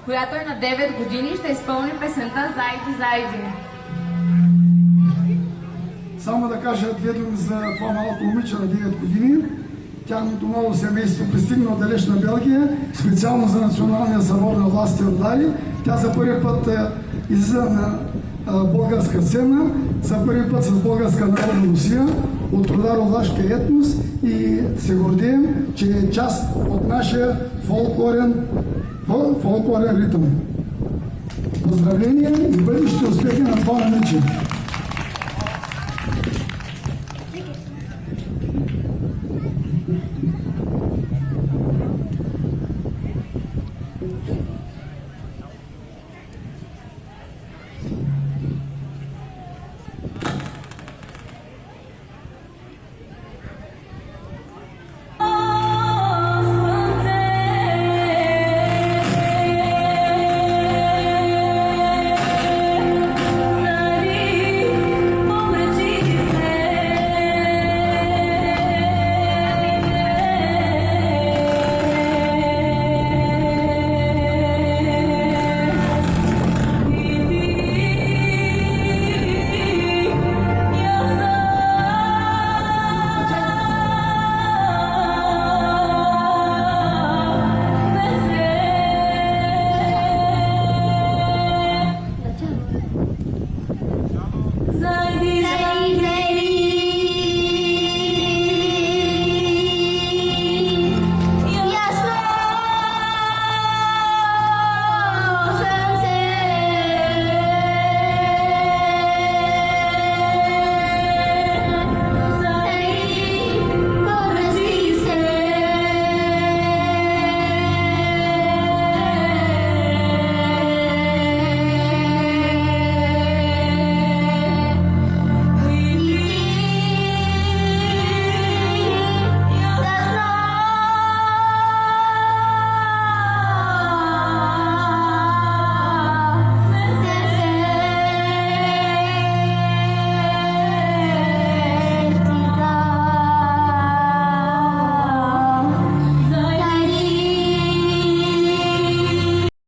която е на 9 години, ще изпълни песента Зайди, зайди. Само да кажа две думи за това малко момиче на 9 години. Тяхното ново семейство пристигна от далечна Белгия, специално за Националния събор на властите в Дари. Тя за първи път излиза на българска сцена, за първи път с българска народна Русия, от рударо-влашкия етнос и се гордеем, че е част от нашия фолклорен ритъм. Поздравления и бъдещи успехи на това момиче!